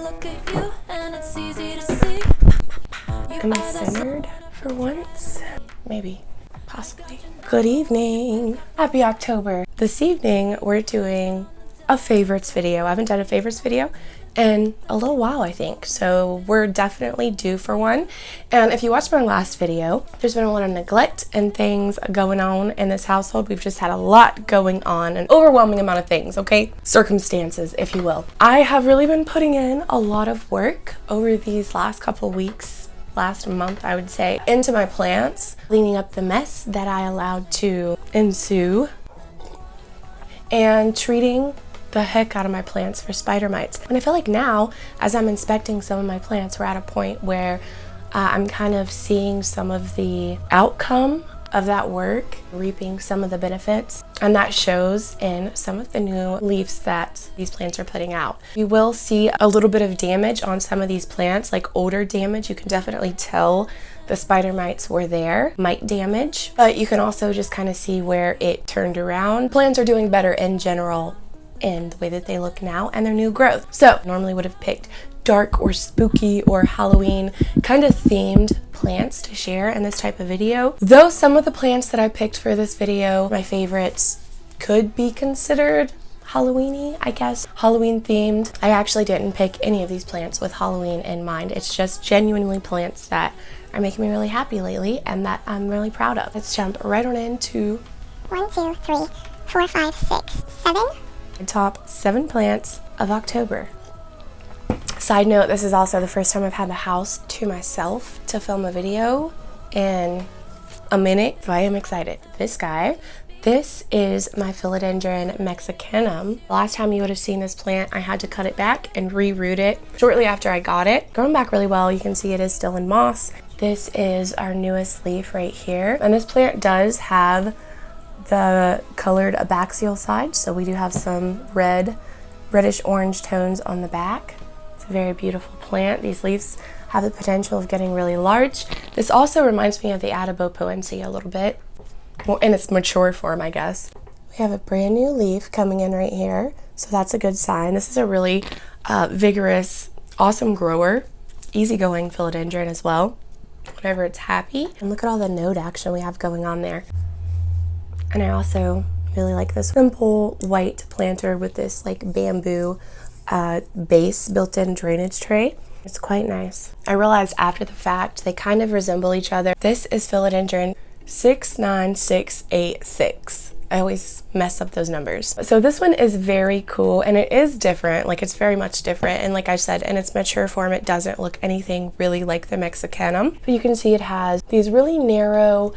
look at you and it's easy to see. Am I centered for once? Maybe. Possibly. Good evening. Happy October. This evening we're doing a favorites video. I haven't done a favorites video in a little while, I think. So we're definitely due for one. And if you watched my last video, there's been a lot of neglect and things going on in this household. We've just had a lot going on, an overwhelming amount of things, okay? Circumstances, if you will. I have really been putting in a lot of work over these last couple weeks, last month, I would say, into my plants, cleaning up the mess that I allowed to ensue, and treating the heck out of my plants for spider mites. And I feel like now, as I'm inspecting some of my plants, we're at a point where I'm kind of seeing some of the outcome of that work, reaping some of the benefits, and that shows in some of the new leaves that these plants are putting out. You will see a little bit of damage on some of these plants, like odor damage. You can definitely tell the spider mites were there, mite damage, but you can also just kind of see where it turned around. Plants are doing better in general in the way that they look now and their new growth. So normally would have picked dark or spooky or Halloween kind of themed plants to share in this type of video. Though some of the plants that I picked for this video, my favorites, could be considered Halloween-y, I guess, Halloween themed. I actually didn't pick any of these plants with Halloween in mind. It's just genuinely plants that are making me really happy lately and that I'm really proud of. Let's jump right on into 1, 2, 3, 4, 5, 6, 7. the top 7 plants of October. Side note, this is also the first time I've had the house to myself to film a video in a minute, so I am excited. This guy, this is my Philodendron mexicanum. Last time you would have seen this plant, I had to cut it back and reroot it shortly after I got it. Growing back really well. You can see it is still in moss. This is our newest leaf right here. And this plant does have the colored abaxial side, so we do have some reddish orange tones on the back. It's a very beautiful plant. These leaves have the potential of getting really large. This also reminds me of the Adibopoense a little bit, well, in its mature form, I guess. We have a brand new leaf coming in right here, so that's a good sign. This is a really vigorous, awesome grower, easygoing philodendron as well, whenever it's happy. And look at all the node action we have going on there. And I also really like this simple white planter with this like bamboo base built-in drainage tray. It's quite nice. I realized after the fact they kind of resemble each other. This is Philodendron 69686. I always mess up those numbers. So this one is very cool and it is different, like it's very much different. And like I said, in its mature form, it doesn't look anything really like the mexicanum. But you can see it has these really narrow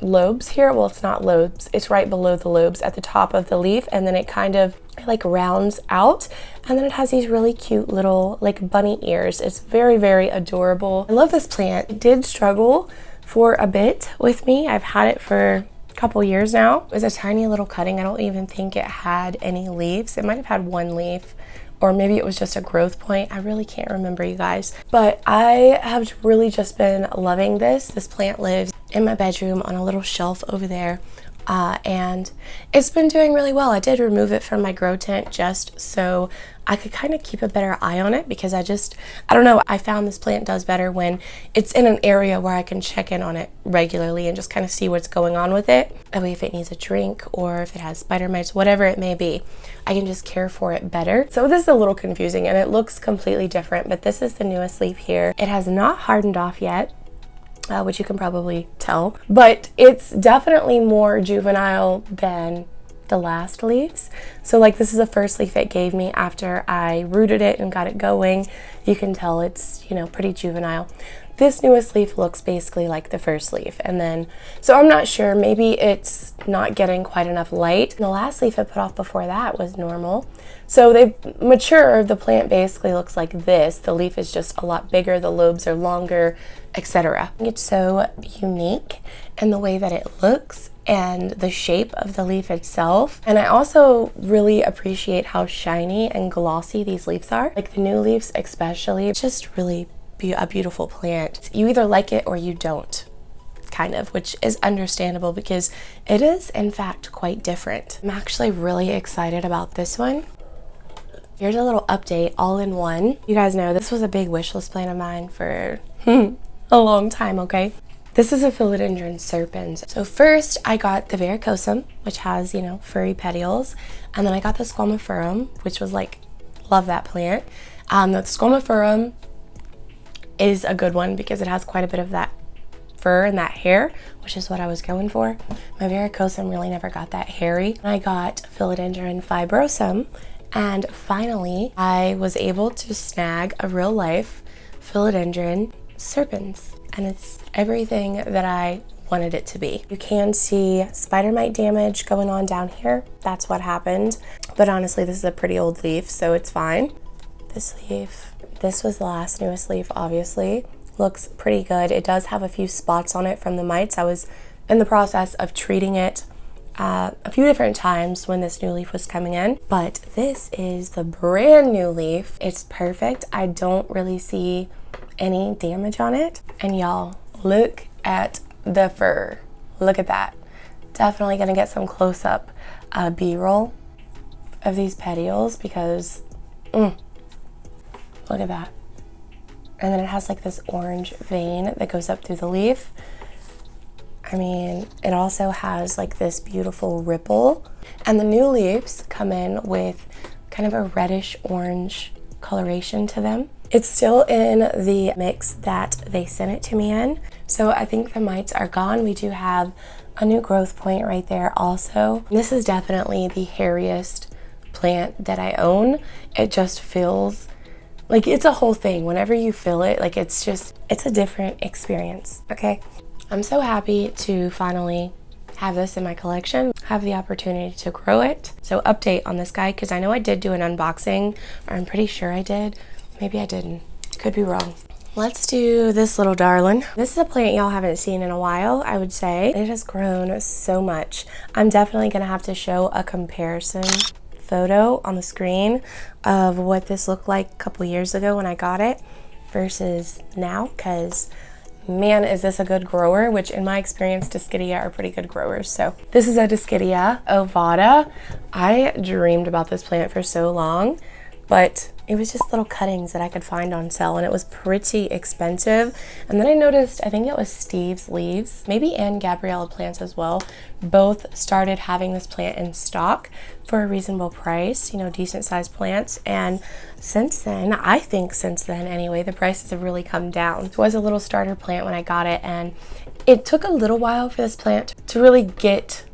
lobes here. Well, it's not lobes, it's right below the lobes at the top of the leaf, and then it kind of like rounds out, and then it has these really cute little like bunny ears. It's very, very adorable. I love this plant. It did struggle for a bit with me. I've had it for a couple years now. It was a tiny little cutting. I don't even think it had any leaves. It might have had one leaf, or maybe it was just a growth point. I really can't remember, you guys. But I have really just been loving this. This plant lives in my bedroom on a little shelf over there. And it's been doing really well. I did remove it from my grow tent just so I could kind of keep a better eye on it, because I don't know, I found this plant does better when it's in an area where I can check in on it regularly and just kind of see what's going on with it. That way, if it needs a drink or if it has spider mites, whatever it may be, I can just care for it better. So this is a little confusing and it looks completely different, but this is the newest leaf here. It has not hardened off yet, which you can probably tell, but it's definitely more juvenile than the last leaves. So like this is the first leaf it gave me after I rooted it and got it going. You can tell it's, you know, pretty juvenile. This newest leaf looks basically like the first leaf, and then, so I'm not sure, maybe it's not getting quite enough light. And the last leaf I put off before that was normal. So they mature, the plant basically looks like this. The leaf is just a lot bigger, the lobes are longer, etc. It's so unique in the way that it looks and the shape of the leaf itself. And I also really appreciate how shiny and glossy these leaves are. Like the new leaves especially, it's just really a beautiful plant. You either like it or you don't, kind of, which is understandable because it is in fact quite different. I'm actually really excited about this one. Here's a little update all in one. You guys know this was a big wish list plan of mine for a long time, okay? This is a Philodendron Serpens. So first I got the varicosum, which has, you know, furry petioles. And then I got the squamiferum, which was like, love that plant. The squamiferum is a good one because it has quite a bit of that fur and that hair, which is what I was going for. My varicosum really never got that hairy. I got Philodendron fibrosum, and finally I was able to snag a real life Philodendron Serpens, and it's everything that I wanted it to be. You can see spider mite damage going on down here. That's what happened. But honestly, this is a pretty old leaf, so it's fine. This leaf, this was the last newest leaf, obviously. Looks pretty good. It does have a few spots on it from the mites. I was in the process of treating it a few different times when this new leaf was coming in, but this is the brand new leaf. It's perfect. I don't really see any damage on it. And y'all, look at the fur. Look at that. Definitely gonna get some close-up B-roll of these petioles because look at that. And then it has like this orange vein that goes up through the leaf. I mean, it also has like this beautiful ripple. And the new leaves come in with kind of a reddish orange coloration to them. It's still in the mix that they sent it to me in. So I think the mites are gone. We do have a new growth point right there also. This is definitely the hairiest plant that I own. It just feels like it's a whole thing. Whenever you feel it, like it's a different experience, okay? I'm so happy to finally have this in my collection, have the opportunity to grow it. So update on this guy, because I know I did do an unboxing, or I'm pretty sure I did. Maybe I didn't, could be wrong. Let's do this little darling. This is a plant y'all haven't seen in a while, I would say. It has grown so much. I'm definitely gonna have to show a comparison photo on the screen of what this looked like a couple years ago when I got it versus now, because man, is this a good grower, which in my experience, Dischidia are pretty good growers. So this is a Dischidia ovata. I dreamed about this plant for so long, but it was just little cuttings that I could find on sale, and it was pretty expensive. And then I noticed, I think it was Steve's Leaves, maybe and Gabriella Plants as well, both started having this plant in stock for a reasonable price, you know, decent sized plants. And since then, I think since then anyway, the prices have really come down. It was a little starter plant when I got it, and it took a little while for this plant to really get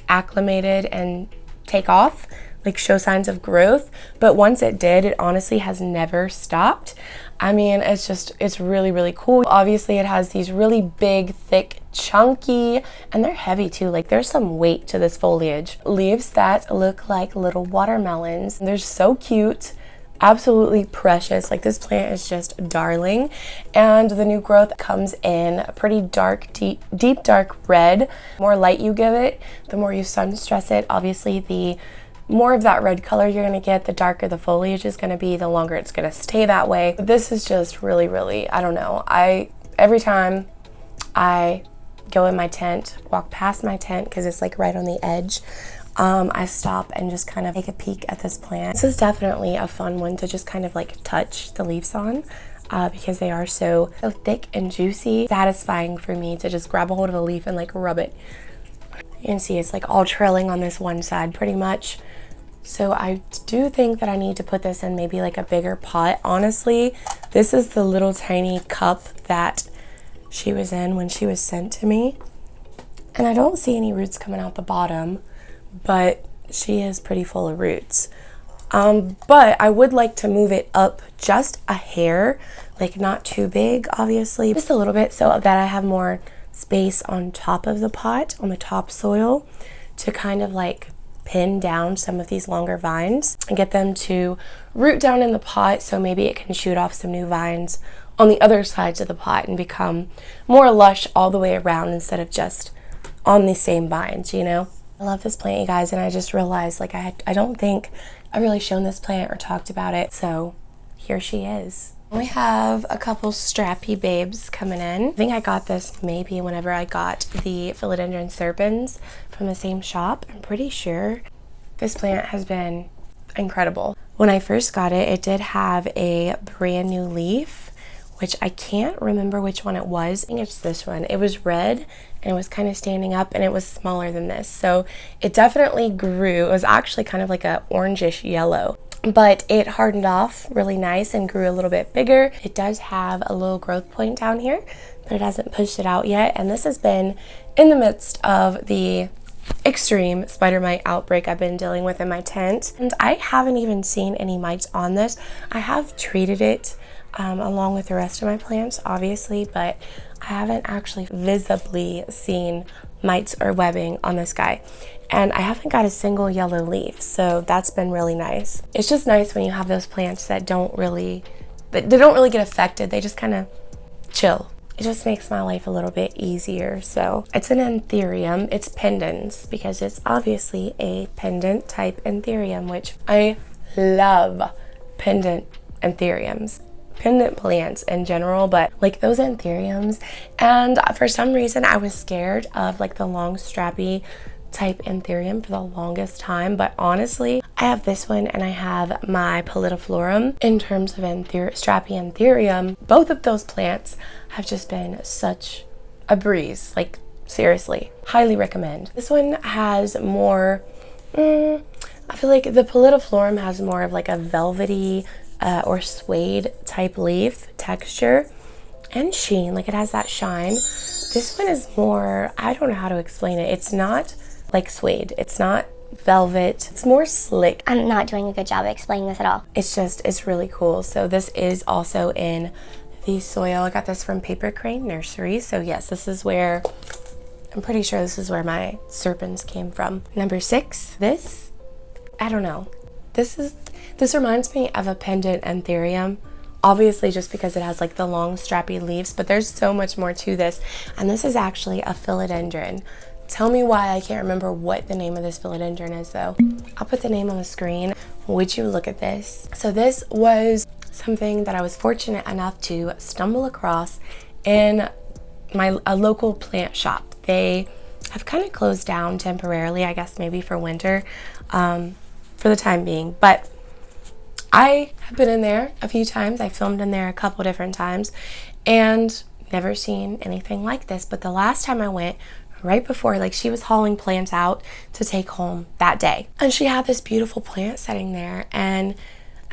acclimated and take off, like show signs of growth. But once it did, it honestly has never stopped. I mean, it's really, really cool. Obviously it has these really big, thick, chunky, and they're heavy too. Like there's some weight to this foliage. Leaves that look like little watermelons. They're so cute. Absolutely precious. Like this plant is just darling. And the new growth comes in a pretty dark, deep dark red. The more light you give it, the more you sun stress it. Obviously the more of that red color you're going to get, the darker the foliage is going to be, the longer it's going to stay that way. But this is just really, really, I don't know. Every time I go in my tent, walk past my tent, because it's like right on the edge, I stop and just kind of take a peek at this plant. This is definitely a fun one to just kind of like touch the leaves on. Because they are so thick and juicy. Satisfying for me to just grab a hold of a leaf and like rub it. You can see it's like all trailing on this one side pretty much. So I do think that I need to put this in maybe like a bigger pot. Honestly, this is the little tiny cup that she was in when she was sent to me. And I don't see any roots coming out the bottom, but she is pretty full of roots. But I would like to move it up just a hair, like not too big, obviously, just a little bit, so that I have more space on top of the pot, on the topsoil, to kind of like pin down some of these longer vines and get them to root down in the pot, so maybe it can shoot off some new vines on the other sides of the pot and become more lush all the way around instead of just on the same vines, you know? I love this plant, you guys, and I just realized like I don't think I've really shown this plant or talked about it, so here she is. We have a couple strappy babes coming in. I think I got this maybe whenever I got the Philodendron Serpens from the same shop. I'm pretty sure this plant has been incredible. When I first got it, it did have a brand new leaf, which I can't remember which one it was. I think it's this one. It was red and it was kind of standing up and it was smaller than this. So it definitely grew. It was actually kind of like a orangish yellow, but it hardened off really nice and grew a little bit bigger. It does have a little growth point down here, but it hasn't pushed it out yet. And this has been in the midst of the extreme spider mite outbreak I've been dealing with in my tent. And I haven't even seen any mites on this. I have treated it along with the rest of my plants, obviously, but I haven't actually visibly seen mites or webbing on this guy. And I haven't got a single yellow leaf, so that's been really nice. It's just nice when you have those plants that don't really get affected. They just kind of chill. It just makes my life a little bit easier. So it's an anthurium. It's pendants because it's obviously a pendant type anthurium, which I love pendant anthuriums. Pendant plants in general, but like those anthuriums. And for some reason I was scared of like the long strappy type anthurium for the longest time, but honestly I have this one and I have my Philodendron. In terms of strappy anthurium, both of those plants have just been such a breeze. Like seriously, highly recommend. This one has more I feel like the Philodendron has more of like a velvety or suede type leaf texture and sheen. Like it has that shine. This one is more, I don't know how to explain it. It's not like suede. It's not velvet. It's more slick. I'm not doing a good job of explaining this at all. It's really cool. So this is also in the soil. I got this from Paper Crane Nursery. So yes, this is where, I'm pretty sure this is where my Serpens came from. Number 6, this, I don't know. This reminds me of a pendant anthurium, obviously just because it has like the long strappy leaves, but there's so much more to this. And this is actually a philodendron. Tell me why I can't remember what the name of this philodendron is though. I'll put the name on the screen. Would you look at this? So this was something that I was fortunate enough to stumble across in a local plant shop. They have kind of closed down temporarily, I guess maybe for winter, for the time being, but I have been in there a few times. I filmed in there a couple different times and never seen anything like this. But the last time I went, right before, like she was hauling plants out to take home that day. And she had this beautiful plant sitting there and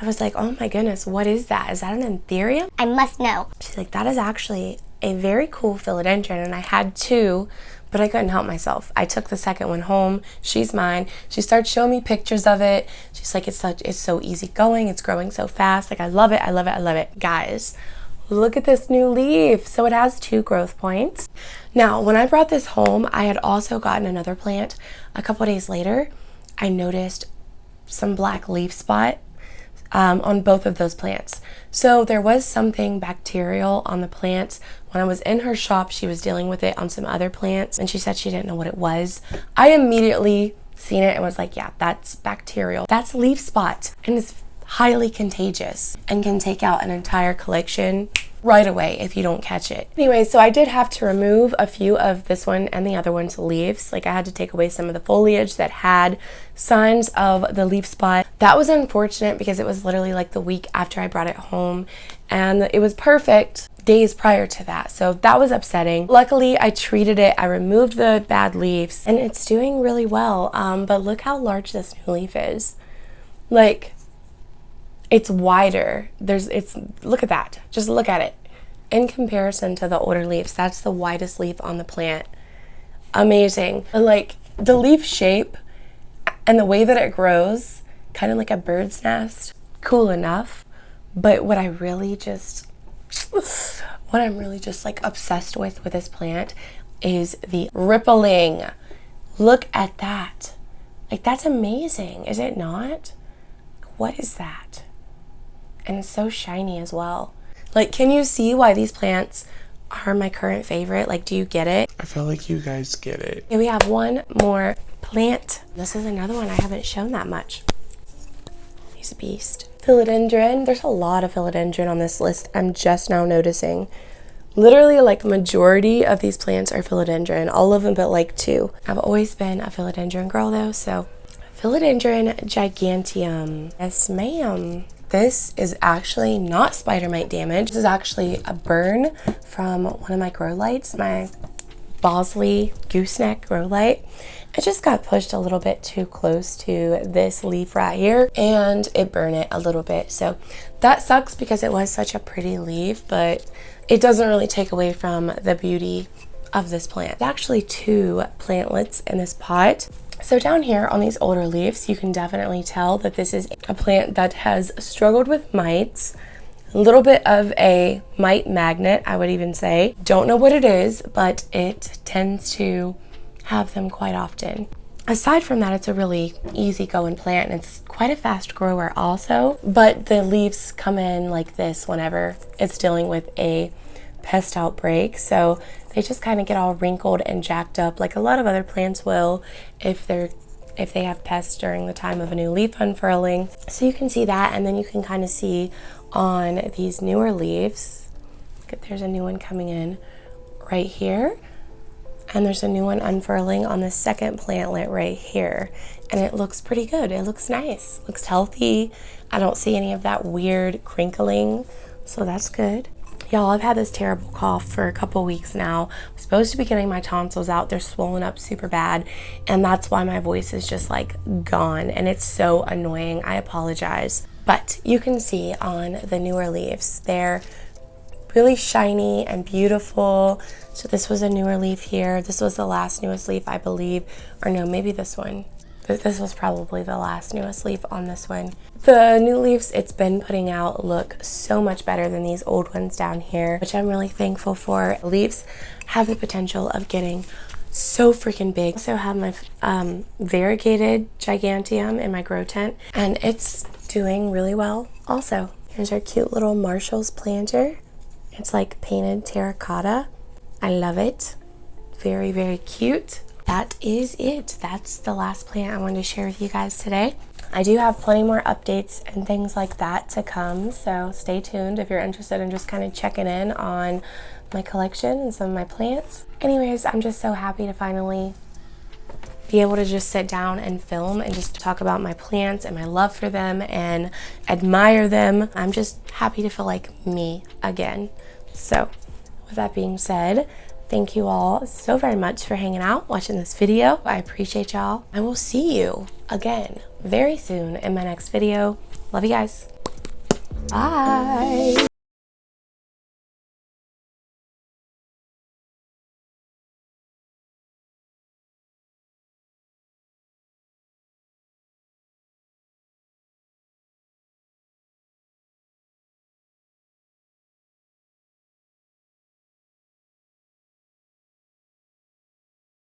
I was like, oh my goodness, what is that? Is that an anthurium? I must know. She's like, that is actually a very cool philodendron. And I had 2, but I couldn't help myself. I took the second one home. She's mine. She started showing me pictures of it. She's like, it's so easy going. It's growing so fast. Like, I love it. I love it. I love it. Guys, look at this new leaf. So it has 2 growth points. Now, when I brought this home, I had also gotten another plant. A couple days later, I noticed some black leaf spot on both of those plants. So there was something bacterial on the plants. When I was in her shop, she was dealing with it on some other plants and she said she didn't know what it was. I immediately seen it and was like, yeah, that's bacterial. That's leaf spot and it's highly contagious and can take out an entire collection right away if you don't catch it. Anyway, so I did have to remove a few of this one and the other one's leaves. Like I had to take away some of the foliage that had signs of the leaf spot. That was unfortunate because it was literally like the week after I brought it home and it was perfect days prior to that. So that was upsetting. Luckily, I treated it. I removed the bad leaves and it's doing really well. But look how large this new leaf is. Like, it's wider. Look at that. Just look at it. In comparison to the older leaves, that's the widest leaf on the plant. Amazing. And like the leaf shape and the way that it grows, kind of like a bird's nest, cool enough. But what I'm really just like obsessed with this plant is the rippling. Look at that. Like that's amazing, is it not? What is that? And it's so shiny as well. Like, can you see why these plants are my current favorite? Like, do you get it? I feel like you guys get it. Okay, we have one more plant. This is another one I haven't shown that much. He's a beast. Philodendron. There's a lot of philodendron on this list. I'm just now noticing. Literally, like, majority of these plants are philodendron. All of them but like 2. I've always been a philodendron girl though, so Philodendron gigantium. Yes, ma'am. This is actually not spider mite damage. This is actually a burn from one of my Growlights, my Bosley gooseneck Growlight. It just got pushed a little bit too close to this leaf right here and it burned it a little bit. So that sucks because it was such a pretty leaf, but it doesn't really take away from the beauty of this plant. There's actually 2 plantlets in this pot. So down here on these older leaves, you can definitely tell that this is a plant that has struggled with mites. A little bit of a mite magnet, I would even say. Don't know what it is, but it tends to have them quite often. Aside from that, it's a really easygoing plant and it's quite a fast grower also, but the leaves come in like this whenever it's dealing with a pest outbreak. So they just kind of get all wrinkled and jacked up like a lot of other plants will if they have pests during the time of a new leaf unfurling. So you can see that, and then you can kind of see on these newer leaves, there's a new one coming in right here, and there's a new one unfurling on the second plantlet right here, and it looks pretty good. It looks nice, looks healthy. I don't see any of that weird crinkling, so that's good. Y'all, I've had this terrible cough for a couple weeks now. I'm supposed to be getting my tonsils out. They're swollen up super bad, and that's why my voice is just like gone, and it's so annoying. I apologize. But you can see on the newer leaves, they're really shiny and beautiful. So this was a newer leaf here. This was the last newest leaf, I believe. Or no, maybe this one. This was probably the last newest leaf on this one. The new leaves it's been putting out look so much better than these old ones down here, which I'm really thankful for. Leaves have the potential of getting so freaking big. I also have my variegated gigantium in my grow tent, and it's doing really well also. Here's our cute little Marshall's planter. It's like painted terracotta. I love it. Very, very cute. That is it. That's the last plant I wanted to share with you guys today. I do have plenty more updates and things like that to come, so stay tuned if you're interested in just kind of checking in on my collection and some of my plants. Anyways, I'm just so happy to finally be able to just sit down and film and just talk about my plants and my love for them and admire them. I'm just happy to feel like me again. So with that being said, thank you all so very much for hanging out, watching this video. I appreciate y'all. I will see you again very soon in my next video. Love you guys. Bye.